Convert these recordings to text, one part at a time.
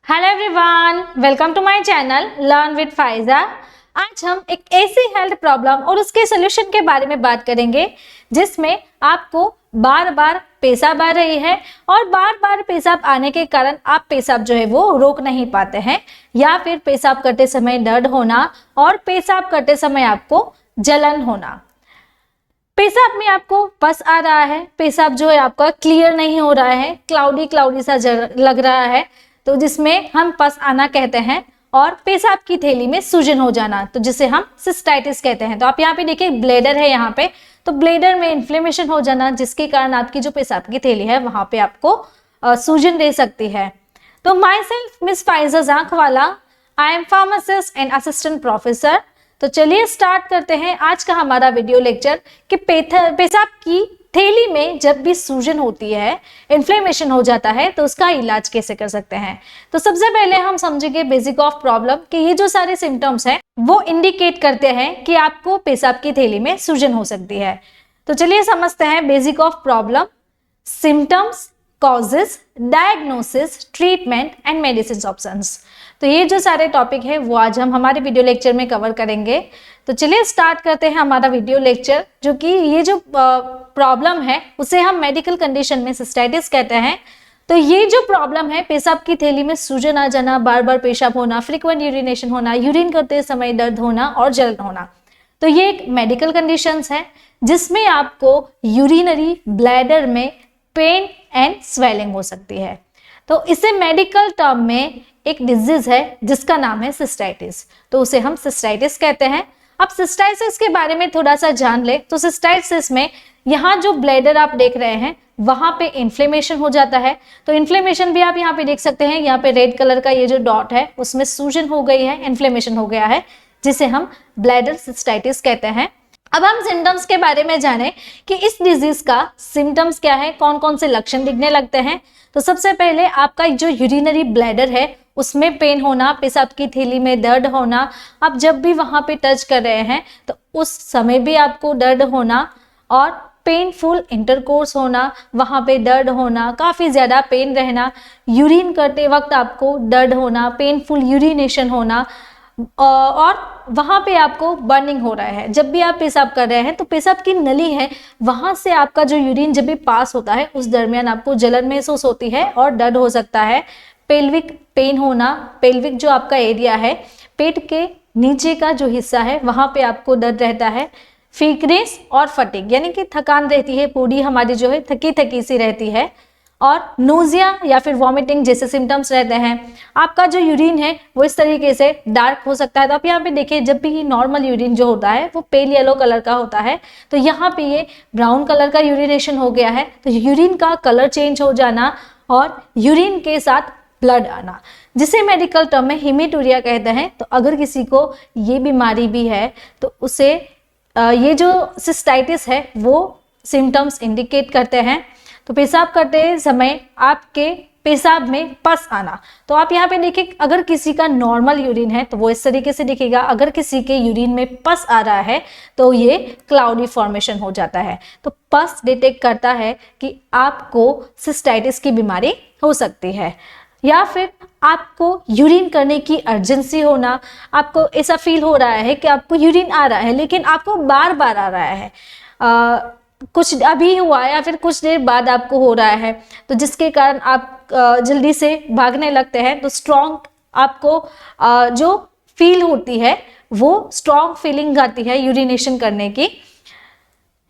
Hello everyone, welcome to my channel learn with Faiza. आज हम एक ऐसी हेल्थ प्रॉब्लम और उसके सोल्यूशन के बारे में बात करेंगे जिसमें आपको बार बार पेशाब आ रही है और बार बार पेशाब आने के कारण आप पेशाब जो है वो रोक नहीं पाते हैं, या फिर पेशाब करते समय दर्द होना और पेशाब करते समय आपको जलन होना। पेशाब में आपको पस आ रहा है, पेशाब जो है आपका क्लियर नहीं हो रहा है, क्लाउडी क्लाउडी सा लग रहा है, तो जिसमें हम पस आना कहते हैं, और पेशाब की थैली में सूजन हो जाना, तो जिसे हम सिस्टाइटिस कहते हैं। तो आप यहाँ पे देखिए ब्लैडर है यहाँ पे, तो ब्लैडर में इन्फ्लेमेशन हो जाना जिसके कारण आपकी जो पेशाब की थैली है वहां पे आपको सूजन दे सकती है। तो myself miss Faiza Jankhwala, I am pharmacist and assistant professor. तो चलिए स्टार्ट करते हैं आज का हमारा वीडियो लेक्चर कि पेशाब की थैली में जब भी सूजन होती है, इन्फ्लेमेशन हो जाता है, तो उसका इलाज कैसे कर सकते हैं। तो सबसे पहले हम समझेंगे बेसिक ऑफ प्रॉब्लम कि ये जो सारे सिम्टम्स हैं वो इंडिकेट करते हैं कि आपको पेशाब की थैली में सूजन हो सकती है। तो चलिए समझते हैं basic of problem, symptoms, causes, diagnosis, treatment and medicine options. तो ये जो सारे टॉपिक है वो आज हम हमारे वीडियो लेक्चर में कवर करेंगे। तो चलिए स्टार्ट करते हैं हमारा वीडियो लेक्चर, जो कि ये जो प्रॉब्लम है उसे हम मेडिकल कंडीशन में सिस्टाइटिस कहते हैं। तो ये जो प्रॉब्लम है, पेशाब की थैली में सूजन आ जाना, बार बार पेशाब होना, फ्रीक्वेंट यूरिनेशन होना, यूरिन करते समय दर्द होना और जलन होना, तो ये एक मेडिकल कंडीशंस है जिसमें आपको यूरिनरी ब्लैडर में पेन एंड स्वेलिंग हो सकती है। तो इसे मेडिकल टर्म में एक डिजीज है जिसका नाम है सिस्टाइटिस, तो उसे हम सिस्टाइटिस कहते हैं। अब सिस्टाइटिस के बारे में थोड़ा सा जान ले, तो सिस्टाइटिस में यहाँ जो ब्लैडर आप देख रहे हैं वहां पे इन्फ्लेमेशन हो जाता है। तो इन्फ्लेमेशन भी आप यहाँ पे देख सकते हैं, यहाँ पे रेड कलर का ये जो डॉट है उसमें सूजन हो गई है, इन्फ्लेमेशन हो गया है, जिसे हम ब्लैडर सिस्टाइटिस कहते हैं। अब हम सिम्टम्स के बारे में जाने कि इस डिजीज का सिम्टम्स क्या है, कौन कौन से लक्षण दिखने लगते हैं। तो सबसे पहले आपका जो यूरिनरी ब्लैडर है उसमें पेन होना, पेशाब की थैली में दर्द होना, आप जब भी वहां पे टच कर रहे हैं तो उस समय भी आपको दर्द होना, और पेनफुल इंटरकोर्स होना, वहां पे दर्द होना, काफी ज्यादा पेन रहना, यूरिन करते वक्त आपको दर्द होना, पेनफुल यूरिनेशन होना, और वहां पे आपको बर्निंग हो रहा है। जब भी आप पेशाब कर रहे हैं तो पेशाब की नली है वहां से आपका जो यूरिन जब भी पास होता है उस दरमियान आपको जलन महसूस होती है और दर्द हो सकता है। पेल्विक पेन होना, पेल्विक जो आपका एरिया है, पेट के नीचे का जो हिस्सा है वहां पे आपको दर्द रहता है। फीकनेस और फटीग यानी कि थकान रहती है, बॉडी हमारी जो है थकी थकी सी रहती है, और नोजिया या फिर वॉमिटिंग जैसे सिम्टम्स रहते हैं। आपका जो यूरिन है वो इस तरीके से डार्क हो सकता है। तो आप यहाँ पे देखिए, जब भी नॉर्मल यूरिन जो होता है वो पेल येलो कलर का होता है, तो यहाँ पे ये ब्राउन कलर का यूरिनेशन हो गया है। तो यूरिन का कलर चेंज हो जाना और यूरिन के साथ ब्लड आना, जिसे मेडिकल टर्म में हेमेटूरिया कहते हैं। तो अगर किसी को ये बीमारी भी है तो उसे ये जो सिस्टाइटिस है वो सिम्टम्स इंडिकेट करते हैं। तो पेशाब करते समय आपके पेशाब में पस आना, तो आप यहाँ पे देखिए, अगर किसी का नॉर्मल यूरिन है तो वो इस तरीके से दिखेगा, अगर किसी के यूरिन में पस आ रहा है तो ये क्लाउडी फॉर्मेशन हो जाता है। तो पस डिटेक्ट करता है कि आपको सिस्टाइटिस की बीमारी हो सकती है, या फिर आपको यूरिन करने की अर्जेंसी होना, आपको ऐसा फील हो रहा है कि आपको यूरिन आ रहा है लेकिन आपको बार बार आ रहा है, कुछ अभी हुआ है या फिर कुछ देर बाद आपको हो रहा है, तो जिसके कारण आप जल्दी से भागने लगते हैं। तो स्ट्रॉन्ग आपको जो फील होती है वो स्ट्रॉन्ग फीलिंग आती है यूरिनेशन करने की,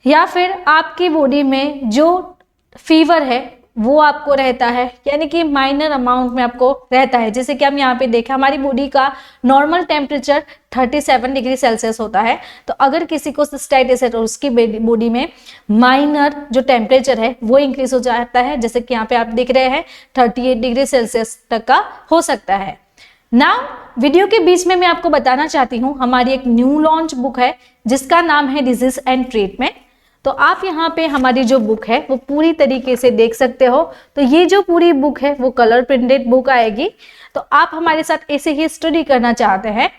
या फिर आपकी बॉडी में जो फीवर है वो आपको रहता है, यानी कि माइनर अमाउंट में आपको रहता है। जैसे कि हम यहाँ पे देखें, हमारी बॉडी का नॉर्मल टेम्परेचर 37 डिग्री सेल्सियस होता है, तो अगर किसी को सिस्टाइटिस है तो उसकी बॉडी में माइनर जो टेम्परेचर है वो इंक्रीज हो जाता है, जैसे कि यहाँ पे आप देख रहे हैं 38 डिग्री सेल्सियस तक का हो सकता है। नाउ वीडियो के बीच में मैं आपको बताना चाहती हूँ, हमारी एक न्यू लॉन्च बुक है जिसका नाम है डिजीज एंड ट्रीटमेंट। तो आप यहाँ पे हमारी जो बुक है वो पूरी तरीके से देख सकते हो। तो ये जो पूरी बुक है वो कलर प्रिंटेड बुक आएगी। तो आप हमारे साथ ऐसे ही स्टडी करना चाहते हैं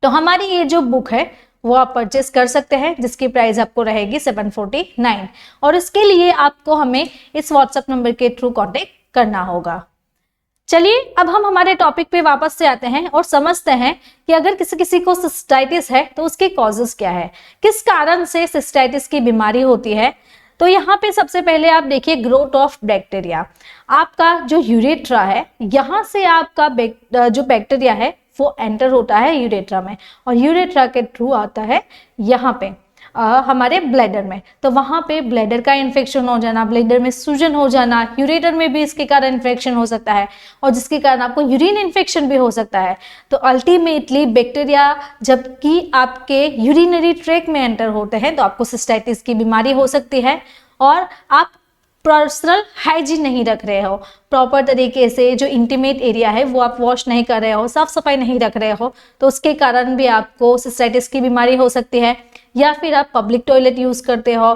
तो हमारी ये जो बुक है वो आप परचेस कर सकते हैं, जिसकी प्राइस आपको रहेगी 749, और इसके लिए आपको हमें इस व्हाट्सएप नंबर के थ्रू कांटेक्ट करना होगा। चलिए अब हम हमारे टॉपिक पे वापस से आते हैं और समझते हैं कि अगर किसी किसी को सिस्टाइटिस है तो उसके कॉजेस क्या है, किस कारण से सिस्टाइटिस की बीमारी होती है। तो यहाँ पे सबसे पहले आप देखिए ग्रोथ ऑफ बैक्टीरिया। आपका जो यूरेट्रा है, यहाँ से आपका जो बैक्टीरिया है वो एंटर होता है यूरेट्रा में, और यूरेट्रा के थ्रू आता है यहाँ पे हमारे ब्लैडर में। तो वहां पे ब्लैडर का इन्फेक्शन हो जाना, ब्लैडर में सूजन हो जाना, यूरेटर में भी इसके कारण इन्फेक्शन हो सकता है, और जिसके कारण आपको यूरिन इन्फेक्शन भी हो सकता है। तो अल्टीमेटली बैक्टीरिया जबकि आपके यूरिनरी ट्रैक में एंटर होते हैं तो आपको सिस्टाइटिस की बीमारी हो सकती है। और आप पर्सनल हाइजीन नहीं रख रहे हो, प्रॉपर तरीके से जो इंटीमेट एरिया है वो आप वॉश नहीं कर रहे हो, साफ सफाई नहीं रख रहे हो, तो उसके कारण भी आपको सिस्टाइटिस की बीमारी हो सकती है। या फिर आप पब्लिक टॉयलेट यूज करते हो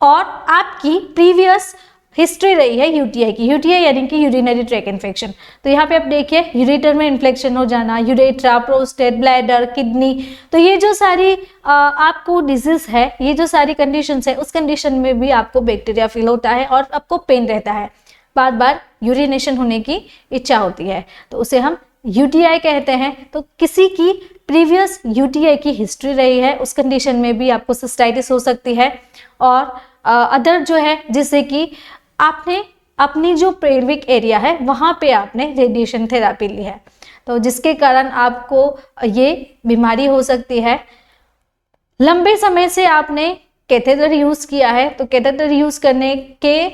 और आपकी प्रीवियस हिस्ट्री रही है यूटीआई की, यूटीआई यानी कि यूरिनरी ट्रैक इन्फेक्शन। तो यहाँ पे आप देखिए यूरेटर में इन्फेक्शन हो जाना, यूरेट्रा, प्रोस्टेट, ब्लैडर, किडनी, तो ये जो सारी आपको डिजीज है, ये जो सारी कंडीशन है, उस कंडीशन में भी आपको बैक्टीरिया फील होता है और आपको पेन रहता है, बार बार यूरिनेशन होने की इच्छा होती है, तो उसे हम यूटीआई कहते हैं। तो किसी की प्रीवियस यूटीआई की हिस्ट्री रही है उस कंडीशन में भी आपको सिस्टाइटिस हो सकती है। और अदर जो है, जैसे कि आपने अपनी जो पेल्विक एरिया है वहां पे आपने रेडिएशन थेरापी ली है, तो जिसके कारण आपको ये बीमारी हो सकती है। लंबे समय से आपने कैथेटर यूज किया है, तो कैथेटर यूज करने के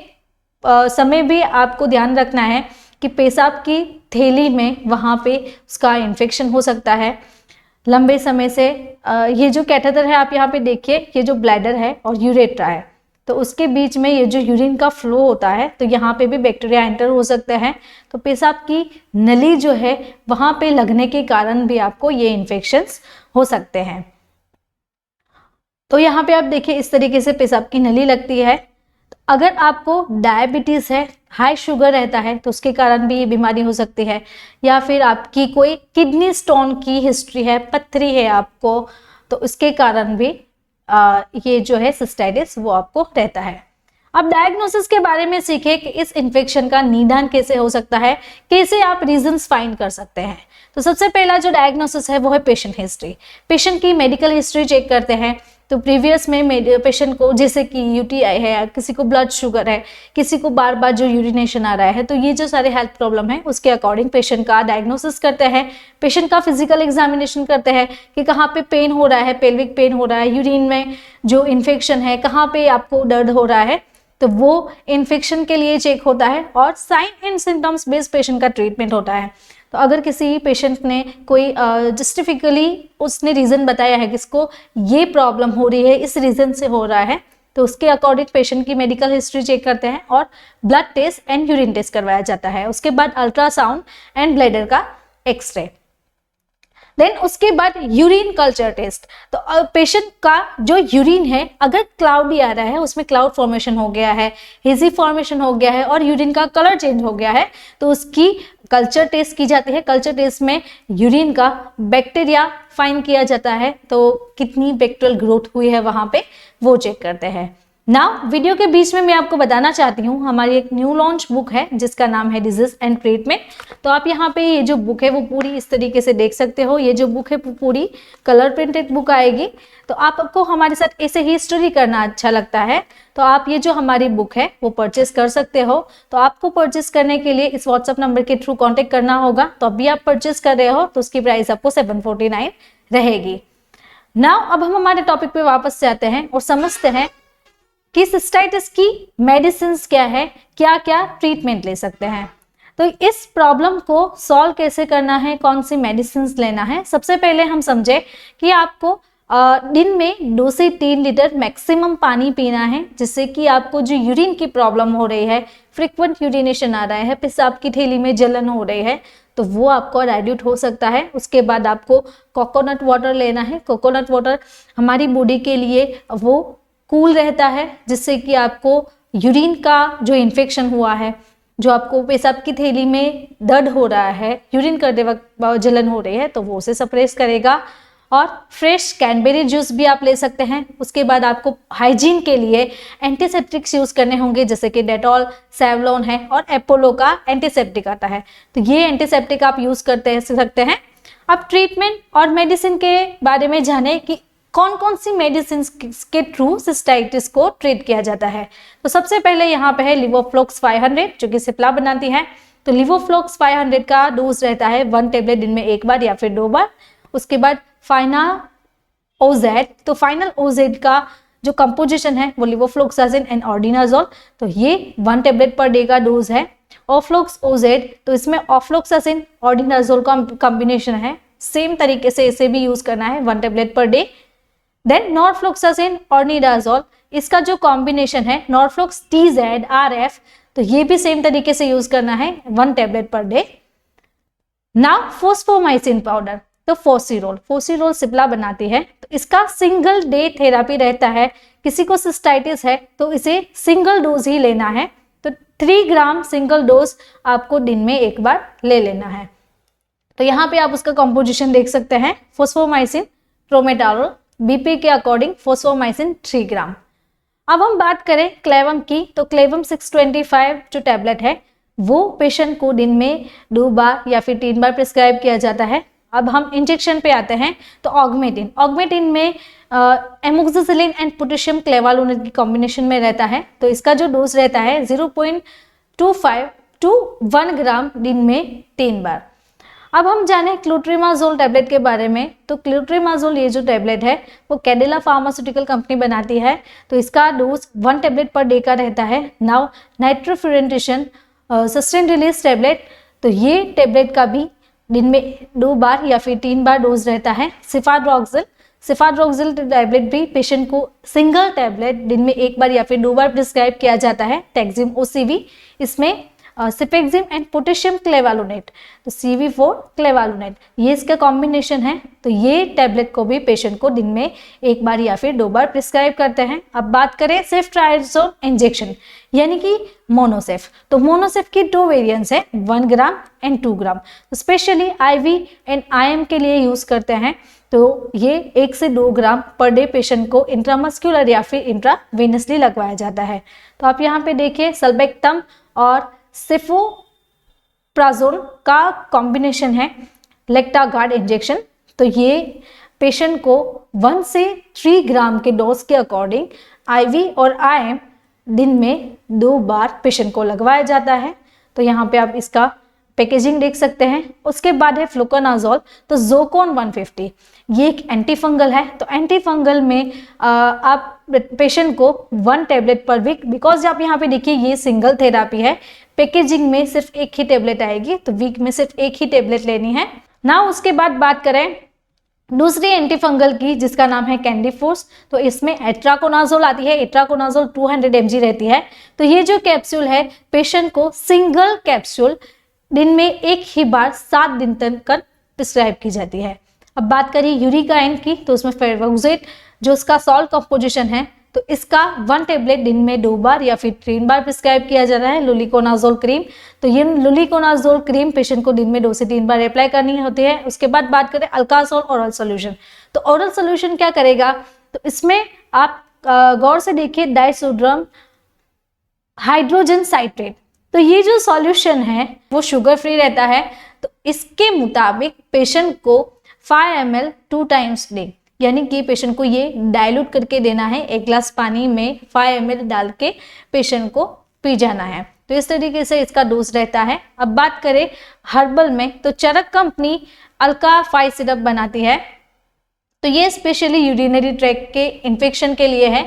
समय भी आपको ध्यान रखना है कि पेशाब की थैली में वहाँ पे उसका इन्फेक्शन हो सकता है लंबे समय से। ये जो कैथेटर है आप यहाँ पे देखिए, ये जो ब्लैडर है और यूरेट्रा है, तो उसके बीच में ये जो यूरिन का फ्लो होता है, तो यहाँ पे भी बैक्टीरिया एंटर हो सकते हैं। तो पेशाब की नली जो है वहाँ पे लगने के कारण भी आपको ये इन्फेक्शंस हो सकते हैं। तो यहाँ पे आप देखिए इस तरीके से पेशाब की नली लगती है। अगर आपको डायबिटीज है, हाई शुगर रहता है, तो उसके कारण भी ये बीमारी हो सकती है। या फिर आपकी कोई किडनी स्टोन की हिस्ट्री है, पथरी है आपको, तो उसके कारण भी ये जो है सिस्टाइटिस वो आपको रहता है। अब डायग्नोसिस के बारे में सीखे कि इस इन्फेक्शन का निदान कैसे हो सकता है, कैसे आप रीजंस फाइंड कर सकते हैं। तो सबसे पहला जो डायग्नोसिस है वो है पेशेंट हिस्ट्री। पेशेंट की मेडिकल हिस्ट्री चेक करते हैं, तो प्रीवियस में पेशेंट को जैसे कि यूटीआई है, किसी को ब्लड शुगर है, किसी को बार बार जो यूरिनेशन आ रहा है, तो ये जो सारे हेल्थ प्रॉब्लम है उसके अकॉर्डिंग पेशेंट का डायग्नोसिस करते हैं। पेशेंट का फिजिकल एग्जामिनेशन करते हैं कि कहाँ पे पेन हो रहा है, पेल्विक पेन हो रहा है, यूरिन में जो इन्फेक्शन है कहाँ पे आपको दर्द हो रहा है, तो वो इन्फेक्शन के लिए चेक होता है। और sign and symptoms based patient का ट्रीटमेंट होता है। तो अगर किसी पेशेंट ने कोई जस्टिफिकली उसने रीज़न बताया है कि इसको ये प्रॉब्लम हो रही है, इस रीज़न से हो रहा है, तो उसके अकॉर्डिंग पेशेंट की मेडिकल हिस्ट्री चेक करते हैं और blood test and urine test करवाया जाता है। उसके बाद अल्ट्रासाउंड एंड ब्लैडर का एक्सरे, देन उसके बाद यूरिन कल्चर टेस्ट। तो पेशेंट का जो यूरिन है अगर क्लाउडी आ रहा है, उसमें क्लाउड फॉर्मेशन हो गया है, हेजी फॉर्मेशन हो गया है और यूरिन का कलर चेंज हो गया है, तो उसकी कल्चर टेस्ट की जाती है। कल्चर टेस्ट में यूरिन का बैक्टीरिया फाइंड किया जाता है, तो कितनी बैक्टीरियल ग्रोथ हुई है वहां पे वो चेक करते हैं। नाउ वीडियो के बीच में मैं आपको बताना चाहती हूँ, हमारी एक न्यू लॉन्च बुक है जिसका नाम है डिजीज एंड ट्रीटमेंट। तो आप यहाँ पे ये जो बुक है वो पूरी इस तरीके से देख सकते हो। ये जो बुक है पूरी कलर प्रिंटेड बुक आएगी। तो आपको हमारे साथ ऐसे ही स्टडी करना अच्छा लगता है तो आप ये जो हमारी बुक है वो परचेस कर सकते हो। तो आपको परचेस करने के लिए इस व्हाट्सएप नंबर के थ्रू कॉन्टेक्ट करना होगा। तो अभी आप परचेस कर रहे हो तो उसकी प्राइस आपको 749 रहेगी। नाउ अब हम हमारे टॉपिक पे वापस से आते हैं और समझते हैं कि सिस्टाइटिस की मेडिसिन क्या है, क्या क्या ट्रीटमेंट ले सकते हैं। तो इस प्रॉब्लम को सॉल्व कैसे करना है, कौन सी मेडिसिन लेना है। सबसे पहले हम समझे कि आपको दिन में 2 से 3 लीटर मैक्सिमम पानी पीना है, जिससे कि आपको जो यूरिन की प्रॉब्लम हो रही है, फ्रिक्वेंट यूरिनेशन आ रहा है, पेशाब की थैली में जलन हो रही है, तो वो आपको रेड्यूट हो सकता है। उसके बाद आपको कोकोनट वाटर लेना है। कोकोनट वाटर हमारी बॉडी के लिए वो कूल रहता है, जिससे कि आपको यूरिन का जो इन्फेक्शन हुआ है, जो आपको पेशाब की थैली में दर्द हो रहा है, यूरिन करते वक्त जलन हो रही है, तो वो उसे सप्रेस करेगा। और फ्रेश कैनबेरी जूस भी आप ले सकते हैं। उसके बाद आपको हाइजीन के लिए एंटीसेप्टिक्स यूज़ करने होंगे, जैसे कि डेटॉल, सेवलॉन है और अपोलो का एंटीसेप्टिक आता है, तो ये एंटीसेप्टिक आप यूज़ करते सकते हैं। अब ट्रीटमेंट और मेडिसिन के बारे में जाने कि कौन कौन सी मेडिसिन के थ्रू सिस्टाइटिस को ट्रीट किया जाता है। तो सबसे पहले यहाँ पे है लिवोफ्लोक्स 500 जो कि सिप्ला बनाती है। तो लिवोफ्लोक्स 500 का डोज रहता है 1 टेबलेट दिन में 1 बार या फिर 2 बार। उसके बाद फाइनाओजेड, तो फाइनाओजेड का जो कंपोजिशन है वो लिवोफ्लोक्सासिन एंड ऑर्डिनाजोल, तो ये 1 टेबलेट पर डे का डोज है। ऑफ्लोक्सोजेड, तो इसमें ऑफ्लोक्सासिन ऑर्डिनाजोल का कॉम्बिनेशन है, सेम तरीके से इसे भी यूज करना है 1 tablet per day. Then norfloxacin ornidazole, इसका जो कॉम्बिनेशन है नॉरफ्लोक्स TZ RF, तो ये भी सेम तरीके से यूज करना है 1 tablet per day. Now फोस्फोमाइसिन powder, तो फोसिरोल सिप्ला बनाती है, तो इसका सिंगल डे थेरापी रहता है। किसी को सिस्टाइटिस है तो इसे सिंगल डोज ही लेना है, तो 3 ग्राम सिंगल डोज आपको दिन में 1 बार ले लेना है। तो यहाँ पे आप उसका कंपोजिशन देख सकते हैं, फोस्फोमाइसिन, ट्रोमेटालोल, बीपी के अकॉर्डिंग फोस्फोमाइसिन 3 ग्राम। अब हम बात करें क्लेवम की, तो क्लेवम 625 जो टैबलेट है वो पेशेंट को दिन में 2 बार या फिर 3 बार प्रिस्क्राइब किया जाता है। अब हम इंजेक्शन पे आते हैं, तो ऑगमेटिन में एमोक्सिसिलिन एंड पोटेशियम क्लेवालोनेट की कॉम्बिनेशन में रहता है, तो इसका जो डोज रहता है 0.25 to 1 ग्राम दिन में 3 बार। अब हम जाने क्लोट्रीमाजोल टैबलेट के बारे में, तो क्लोट्रीमाजोल ये जो टैबलेट है वो कैडिला फार्मास्यूटिकल कंपनी बनाती है, तो इसका डोज 1 टैबलेट पर डे का रहता है। नाउ नाइट्रोफ्यूरेंटेशन सस्टेन रिलीज टैबलेट, तो ये टैबलेट का भी दिन में 2 बार या फिर 3 बार डोज रहता है। सिफाड्रोक्सिल टैबलेट भी पेशेंट को सिंगल टैबलेट दिन में 1 बार या फिर 2 बार प्रिस्क्राइब किया जाता है। टैक्जिम OCV, इसमें सिपेक्जिम एंड पोटेशियम क्लेवालोनेट, तो CV4 क्लेवालोनेट, ये इसका कॉम्बिनेशन है, तो ये टैबलेट को भी पेशेंट को दिन में 1 बार या फिर 2 बार प्रिस्क्राइब करते हैं। अब बात करें सेफ्ट्राइजोन इंजेक्शन यानी कि मोनोसेफ, तो मोनोसेफ की 2 वेरिएंट्स है, 1 ग्राम एंड 2 ग्राम, तो स्पेशली IV एंड IM के लिए यूज करते हैं। तो ये 1 से 2 ग्राम पर डे पेशेंट को इंट्रामस्कुलर या फिर इंट्रावेनसली लगवाया जाता है। तो आप यहाँ पे देखिए सल्बेक्टम और सेफोप्राजोन का कॉम्बिनेशन है लेक्टागार्ड इंजेक्शन, तो ये पेशेंट को 1 से 3 ग्राम के डोज के अकॉर्डिंग IV और IM दिन में 2 बार पेशेंट को लगवाया जाता है। तो यहाँ पे आप इसका पैकेजिंग देख सकते हैं। उसके बाद है फ्लुकोनाजोल, तो जोकोन 150, ये एक एंटीफंगल है, तो एंटीफंगल में आप पेशेंट को 1 टैबलेट पर वीक, बिकॉज आप यहाँ पे देखिए ये सिंगल थेरापी है, पैकेजिंग में सिर्फ 1 ही टैबलेट आएगी, तो वीक में सिर्फ 1 ही टैबलेट लेनी है ना। उसके बाद बात करें दूसरी एंटीफंगल की जिसका नाम है कैंडीफोर्स, तो इसमें एट्राकोनाजोल आती है, एट्राकोनाजोल 200 mg रहती है। तो ये जो कैप्सूल है पेशेंट को सिंगल कैप्सूल दिन में 1 ही बार 7 दिन तक प्रिस्क्राइब की जाती है। अब बात करें यूरिकाइन की, तो उसमें फेविकोजेट जो उसका सॉल्ट कंपोजिशन है, तो इसका 1 टैबलेट दिन में 2 बार या फिर 3 बार प्रिस्क्राइब किया जाता है। लुलिकोनाजोल क्रीम, तो ये लुलिकोनाजोल क्रीम पेशेंट को दिन में 2 से 3 बार अप्लाई करनी होती है। उसके बाद बात करें अल्कासोल ओरल सोल्यूशन, तो ओरल सोल्यूशन क्या करेगा, तो इसमें आप गौर से देखिए डाइसोड्रम हाइड्रोजन साइट्रेट, तो ये जो सॉल्यूशन है वो शुगर फ्री रहता है। तो इसके मुताबिक पेशेंट को 5 ml 2 times डे, यानी कि पेशेंट को ये डाइल्यूट करके देना है, 1 ग्लास पानी में 5 ml डाल के पेशेंट को पी जाना है। तो इस तरीके से इसका डोज रहता है। अब बात करें हर्बल में, तो चरक कंपनी अल्का 5 सिरप बनाती है, तो ये स्पेशली यूरिनरी ट्रैक के इन्फेक्शन के लिए है,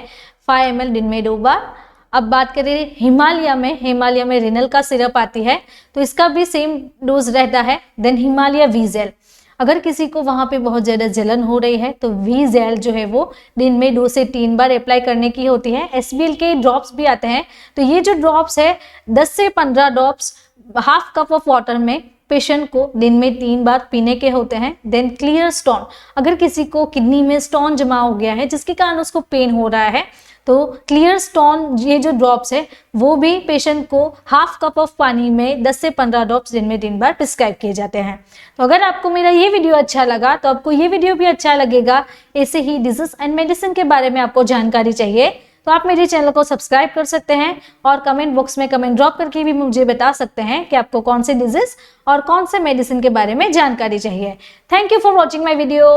5 ml दिन में 2 बार। अब बात करें हिमालय में रिनल का सिरप आती है, तो इसका भी सेम डोज रहता है। देन हिमालय वीजेल, अगर किसी को वहाँ पे बहुत ज़्यादा जलन हो रही है तो वीजेल जो है वो दिन में 2 से 3 बार अप्लाई करने की होती है। SBL के ड्रॉप्स भी आते हैं, तो ये जो ड्रॉप्स है 10 से 15 drops half cup of water में पेशेंट को दिन में 3 बार पीने के होते हैं। देन क्लियर स्टोन, अगर किसी को किडनी में स्टोन जमा हो गया है जिसके कारण उसको पेन हो रहा है, तो क्लियर स्टोन ये जो ड्रॉप्स है वो भी पेशेंट को हाफ कप ऑफ पानी में 10 से 15 ड्रॉप्स दिन में 3 बार प्रिस्क्राइब किए जाते हैं। तो अगर आपको मेरा ये वीडियो अच्छा लगा तो आपको ये वीडियो भी अच्छा लगेगा। ऐसे ही डिजीज एंड मेडिसिन के बारे में आपको जानकारी चाहिए तो आप मेरे चैनल को सब्सक्राइब कर सकते हैं और कमेंट बॉक्स में कमेंट ड्रॉप करके भी मुझे बता सकते हैं कि आपको कौन से डिजीज और कौन से मेडिसिन के बारे में जानकारी चाहिए। Thank you for watching my video.